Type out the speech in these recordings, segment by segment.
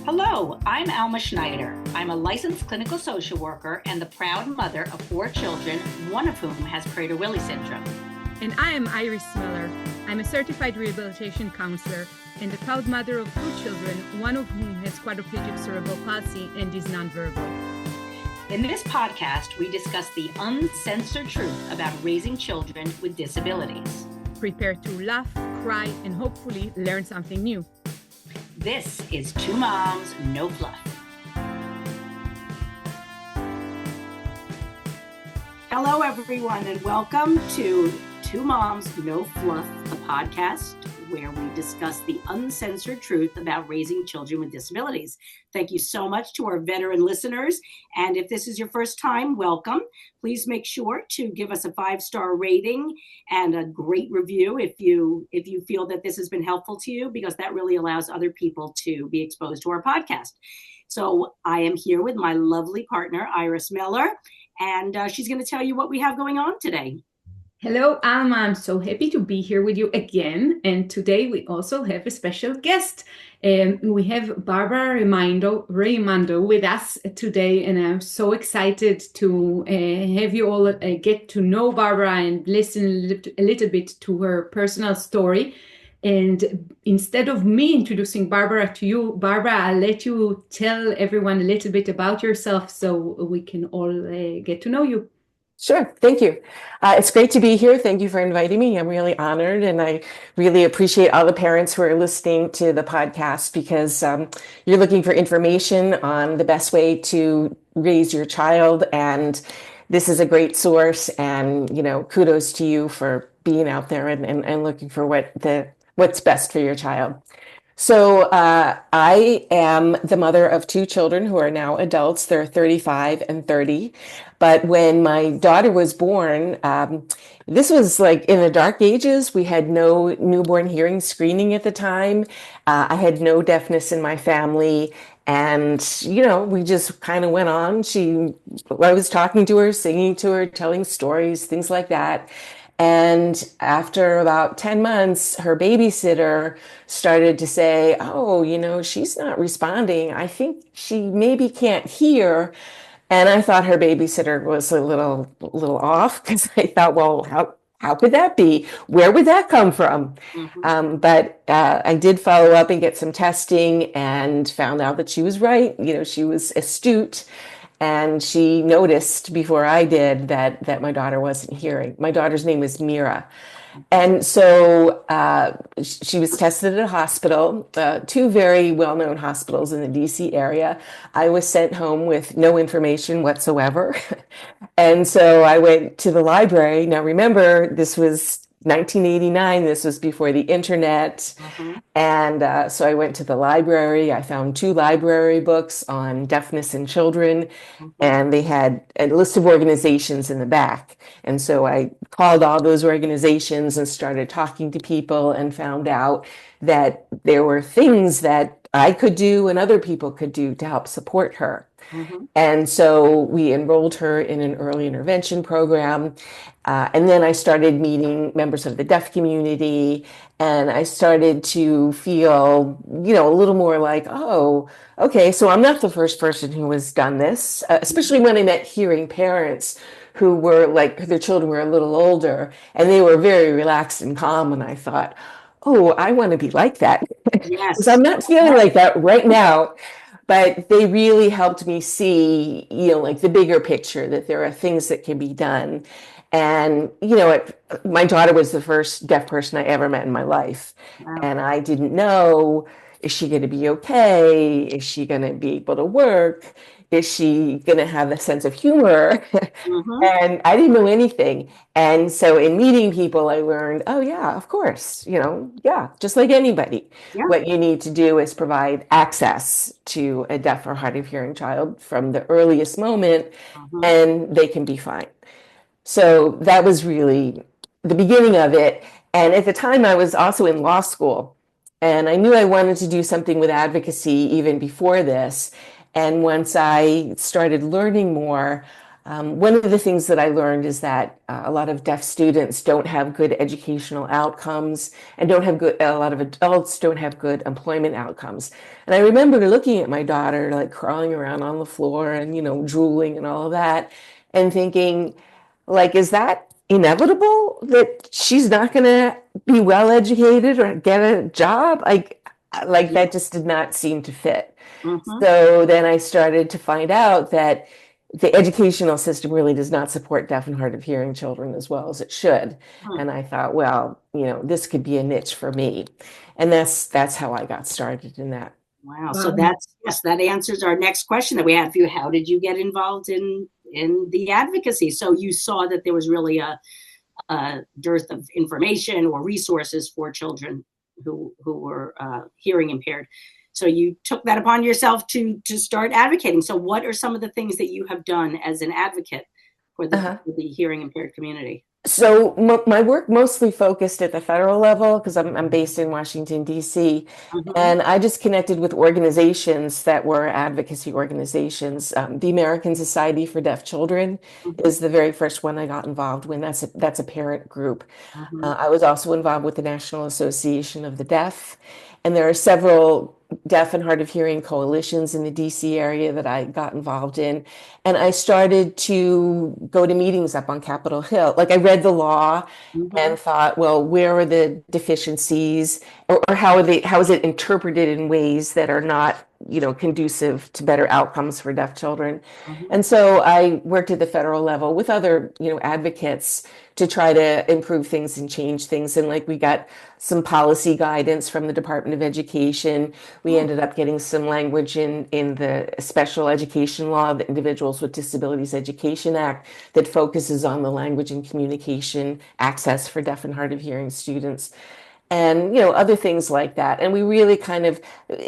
Hello, I'm Alma Schneider. I'm a licensed clinical social worker and the proud mother of 4 children, one of whom has Prader-Willi syndrome. And I am Iris Miller. I'm a certified rehabilitation counselor and the proud mother of 2 children, one of whom has quadriplegic cerebral palsy and is nonverbal. In this podcast, we discuss the uncensored truth about raising children with disabilities. Prepare to laugh, cry, and hopefully learn something new. This is 2 Moms, No Fluff. Hello, everyone, and welcome to 2 Moms, No Fluff, the podcast where we discuss the uncensored truth about raising children with disabilities. Thank you so much to our veteran listeners. And if this is your first time, welcome. Please make sure to give us a 5-star rating and a great review if you feel that this has been helpful to you, because that really allows other people to be exposed to our podcast. So I am here with my lovely partner, Iris Miller, and she's going to tell you what we have going on today. Hello, Alma. I'm so happy to be here with you again. And today we also have a special guest. We have Barbara Raimondo with us today. And I'm so excited to have you all get to know Barbara and listen a little bit to her personal story. And instead of me introducing Barbara to you, Barbara, I'll let you tell everyone a little bit about yourself so we can all get to know you. Sure. Thank you. It's great to be here. Thank you for inviting me. I'm really honored, and I really appreciate all the parents who are listening to the podcast, because you're looking for information on the best way to raise your child. And this is a great source, and, kudos to you for being out there and looking for what's best for your child. So I am the mother of 2 children who are now adults. They're 35 and 30. But when my daughter was born, this was like in the dark ages. We had no newborn hearing screening at the time. I had no deafness in my family. And, we just kind of went on. I was talking to her, singing to her, telling stories, things like that. And after about 10 months, her babysitter started to say, she's not responding. I think she maybe can't hear. And I thought her babysitter was a little off, because I thought, well, how could that be? Where would that come from? Mm-hmm. But I did follow up and get some testing and found out that she was right. She was astute. And she noticed before I did that my daughter wasn't hearing. My daughter's name is Mira. And so she was tested at a hospital, 2 very well-known hospitals in the DC area. I was sent home with no information whatsoever. And so I went to the library. Now, remember, this was 1989. This was before the internet. Mm-hmm. And so I went to the library. I found 2 library books on deafness in children, mm-hmm. and they had a list of organizations in the back. And so I called all those organizations and started talking to people and found out that there were things that I could do and other people could do to help support her. Mm-hmm. And so we enrolled her in an early intervention program. And then I started meeting members of the deaf community, and I started to feel, a little more like, oh, okay, so I'm not the first person who has done this, especially when I met hearing parents who were like, their children were a little older and they were very relaxed and calm. And I thought, oh, I want to be like that. Yes. Because I'm not feeling like that right now. But they really helped me see, like the bigger picture, that there are things that can be done. And, my daughter was the first deaf person I ever met in my life. Wow. And I didn't know, is she going to be okay? Is she going to be able to work? Is she going to have a sense of humor? Mm-hmm. And I didn't know anything. And so in meeting people, I learned, oh, yeah, of course, just like anybody. Yeah. What you need to do is provide access to a deaf or hard of hearing child from the earliest moment, mm-hmm. and they can be fine. So that was really the beginning of it. And at the time, I was also in law school, and I knew I wanted to do something with advocacy even before this. And once I started learning more, One of the things that I learned is that a lot of deaf students don't have good educational outcomes and a lot of adults don't have good employment outcomes. And I remember looking at my daughter, like crawling around on the floor and, drooling and all of that, and thinking, like, is that inevitable that she's not going to be well educated or get a job? Like that just did not seem to fit. Mm-hmm. So then I started to find out that the educational system really does not support deaf and hard of hearing children as well as it should. And I thought, well, this could be a niche for me. And that's how I got started in that. Wow. So that answers our next question that we have for you. How did you get involved in the advocacy? So you saw that there was really a dearth of information or resources for children who were hearing impaired. So you took that upon yourself to start advocating. So what are some of the things that you have done as an advocate for the hearing impaired community? So my work mostly focused at the federal level because I'm based in Washington, D.C. And I just connected with organizations that were advocacy organizations. The American Society for Deaf Children is the very first one I got involved with. That's a parent group. I was also involved with the National Association of the Deaf. And there are several deaf and hard of hearing coalitions in the DC area that I got involved in. And I started to go to meetings up on Capitol Hill. Like I read the law and thought, well, where are the deficiencies or how is it interpreted in ways that are not, conducive to better outcomes for deaf children? And so I worked at the federal level with other, advocates to try to improve things and change things. And like we got some policy guidance from the Department of Education. We ended up getting some language in the special education law, the Individuals with Disabilities Education Act, that focuses on the language and communication access for deaf and hard of hearing students. And, other things like that. And we really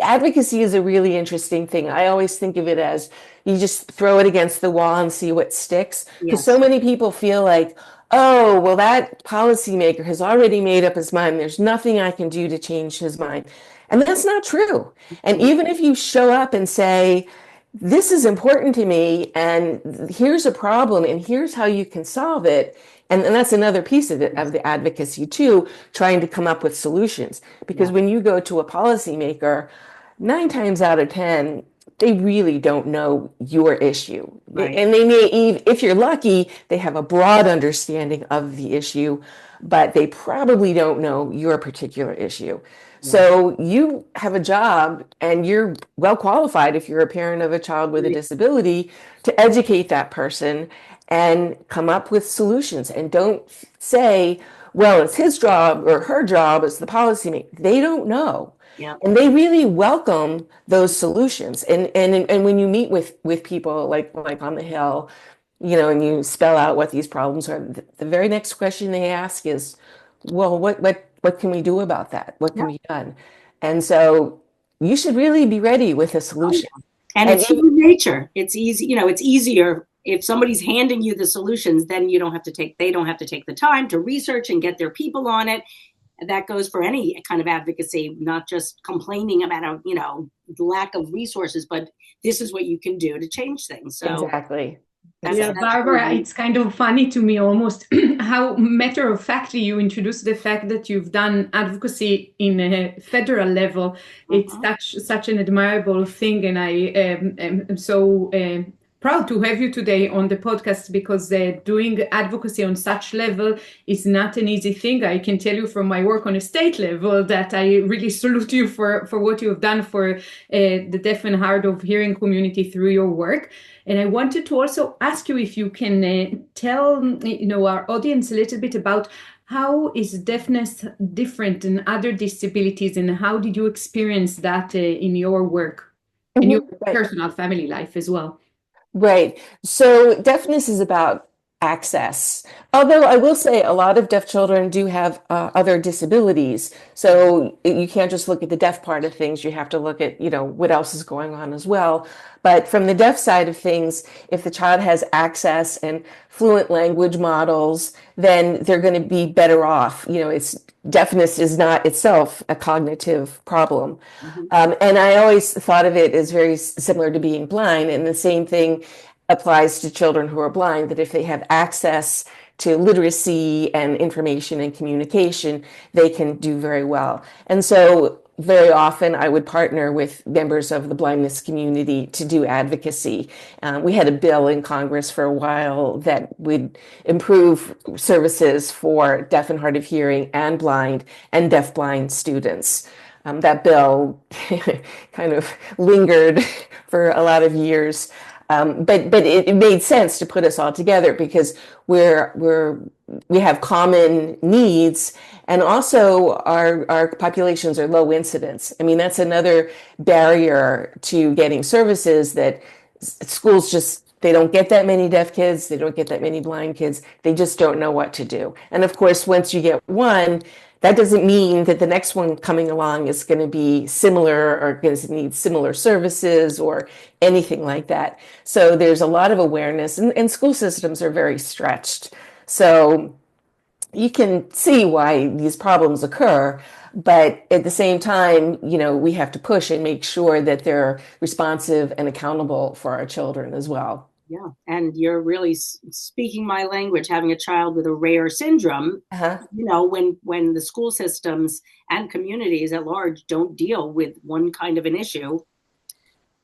advocacy is a really interesting thing. I always think of it as you just throw it against the wall and see what sticks. Because so many people feel like, oh, well, that policymaker has already made up his mind. There's nothing I can do to change his mind. And that's not true. And even if you show up and say, this is important to me, and here's a problem, and here's how you can solve it. And that's another piece of the advocacy too, trying to come up with solutions. Because when you go to a policymaker, 9 times out of 10, they really don't know your issue. Right. And they may, if you're lucky, they have a broad understanding of the issue, but they probably don't know your particular issue. So you have a job and you're well qualified if you're a parent of a child with a disability to educate that person and come up with solutions. And don't say, well, it's his job or her job as the policymaker. They don't know. And they really welcome those solutions. And when you meet with people like on the Hill, and you spell out what these problems are, the very next question they ask is, well, what can we do about that? What can be done? And so you should really be ready with a solution. And it's human nature. It's easy, it's easier if somebody's handing you the solutions, then they don't have to take the time to research and get their people on it. And that goes for any kind of advocacy, not just complaining about lack of resources, but this is what you can do to change things. So exactly. Barbara, it's kind of funny to me almost how matter of factly you introduced the fact that you've done advocacy in a federal level. It's such an admirable thing, and I am so proud to have you today on the podcast, because doing advocacy on such level is not an easy thing. I can tell you from my work on a state level that I really salute you for what you have done for the deaf and hard of hearing community through your work. And I wanted to also ask you if you can tell our audience a little bit about how is deafness different than other disabilities, and how did you experience that in your work, in your personal family life as well? Right. So deafness is about access. Although I will say a lot of deaf children do have other disabilities. So you can't just look at the deaf part of things. You have to look at, what else is going on as well. But from the deaf side of things, if the child has access and fluent language models, then they're going to be better off. Deafness is not itself a cognitive problem. And I always thought of it as very similar to being blind. And the same thing, applies to children who are blind, that if they have access to literacy and information and communication, they can do very well. And so very often I would partner with members of the blindness community to do advocacy. We had a bill in Congress for a while that would improve services for deaf and hard of hearing and blind and deaf-blind students. That bill kind of lingered for a lot of years. But it made sense to put us all together because we have common needs, and also our populations are low incidence. I mean, that's another barrier to getting services, that schools just, they don't get that many deaf kids, they don't get that many blind kids, they just don't know what to do. And of course, once you get one, that doesn't mean that the next one coming along is going to be similar or going to need similar services or anything like that. So there's a lot of awareness, and school systems are very stretched. So you can see why these problems occur, but at the same time, we have to push and make sure that they're responsive and accountable for our children as well. Yeah, and you're really speaking my language, having a child with a rare syndrome. When the school systems and communities at large don't deal with one kind of an issue,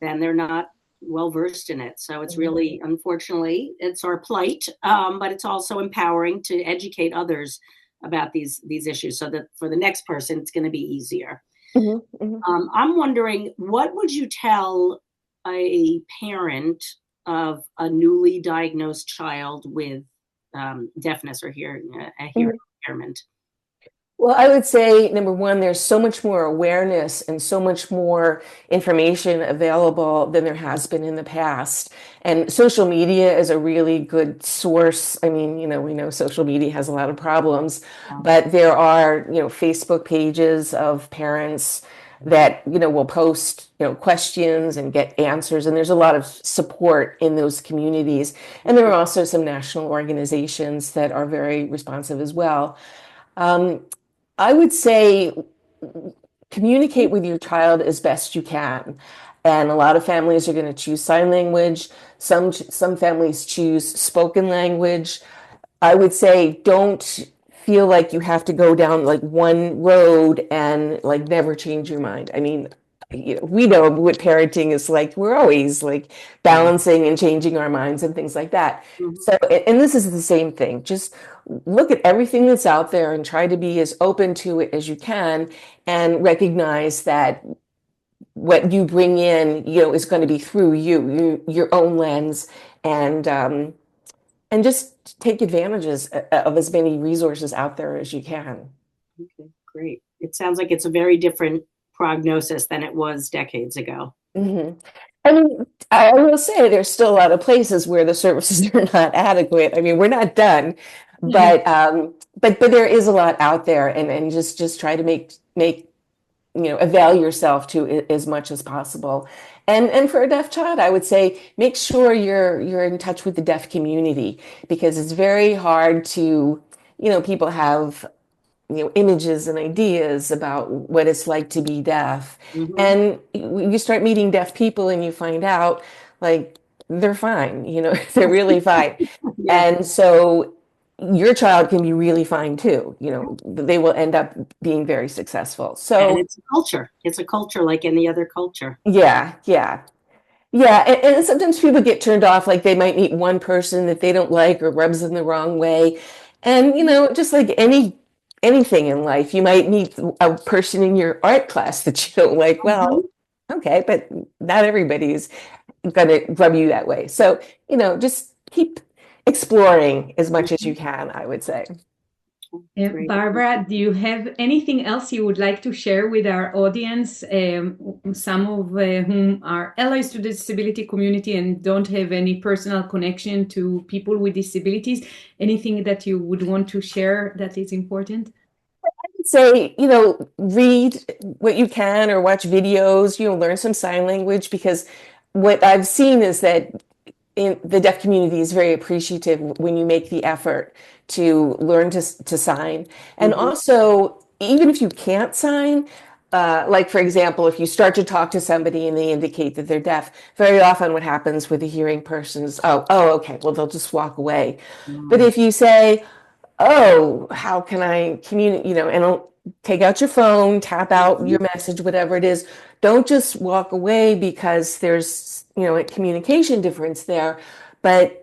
then they're not well versed in it. So it's really, unfortunately, it's our plight, but it's also empowering to educate others about these issues, so that for the next person, it's going to be easier. I'm wondering, what would you tell a parent of a newly diagnosed child with deafness or hearing impairment? Well, I would say, number one, there's so much more awareness and so much more information available than there has been in the past. And social media is a really good source. I mean, we know social media has a lot of problems, but there are, Facebook pages of parents that, will post, questions and get answers. And there's a lot of support in those communities. And there are also some national organizations that are very responsive as well. I would say communicate with your child as best you can. And a lot of families are going to choose sign language. Some families choose spoken language. I would say don't feel like you have to go down like one road and like never change your mind. I mean, we know what parenting is like. We're always like balancing and changing our minds and things like that. So, and this is the same thing. Just look at everything that's out there and try to be as open to it as you can, and recognize that what you bring in, is going to be through your own lens, and just take advantages of as many resources out there as you can. Okay, great. It sounds like it's a very different prognosis than it was decades ago. I mean, I will say there's still a lot of places where the services are not adequate. I mean, we're not done, but there is a lot out there, and just try to make avail yourself to as much as possible. And for a deaf child, I would say make sure you're in touch with the deaf community, because it's very hard to, people have images and ideas about what it's like to be deaf. And you start meeting deaf people and you find out like they're fine, they're really fine. And so your child can be really fine too. They will end up being very successful. So, and it's a culture. It's a culture like any other culture. Yeah. And sometimes people get turned off, like they might meet one person that they don't like or rubs them the wrong way. And, just like anything in life, you might meet a person in your art class that you don't like. Well, okay, but not everybody's going to rub you that way. So, just keep exploring as much as you can, I would say. Barbara, do you have anything else you would like to share with our audience, some of whom are allies to the disability community and don't have any personal connection to people with disabilities? Anything that you would want to share that is important? I would say, read what you can or watch videos, learn some sign language, because what I've seen is that the deaf community is very appreciative when you make the effort to learn to sign. And also, even if you can't sign, like, for example, if you start to talk to somebody and they indicate that they're deaf, very often what happens with a hearing person is, okay, well, they'll just walk away. But if you say, oh, how can I communicate, and take out your phone, tap out your message, whatever it is. Don't just walk away because there's, a communication difference there, but,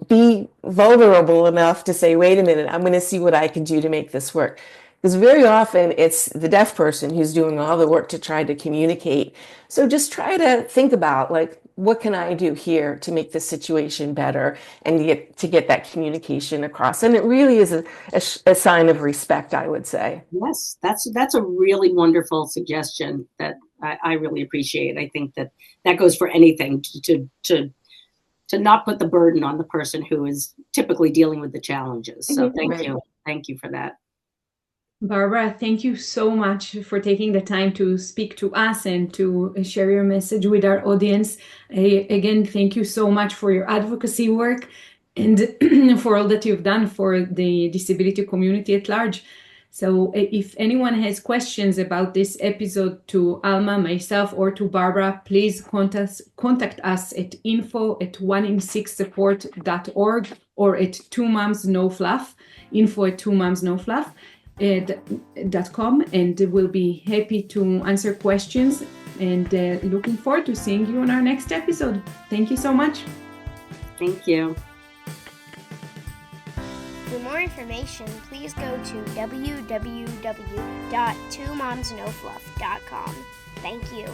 be vulnerable enough to say, wait a minute, I'm going to see what I can do to make this work. Because very often it's the deaf person who's doing all the work to try to communicate. So just try to think about, like, what can I do here to make this situation better and to get that communication across? And it really is a sign of respect, I would say. Yes, that's a really wonderful suggestion that I really appreciate. I think that goes for anything to not put the burden on the person who is typically dealing with the challenges. So thank you for that. Barbara, thank you so much for taking the time to speak to us and to share your message with our audience. Again, thank you so much for your advocacy work and for all that you've done for the disability community at large. So if anyone has questions about this episode to Alma, myself, or to Barbara, please contact us at info@1in6support.org or at 2momsnofluff, info@2momsnofluff.com, and we'll be happy to answer questions, and looking forward to seeing you on our next episode. Thank you so much. Thank you. For more information, please go to www.twomomsnofluff.com. Thank you.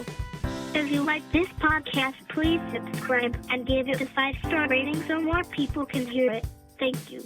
If you like this podcast, please subscribe and give it a 5-star rating so more people can hear it. Thank you.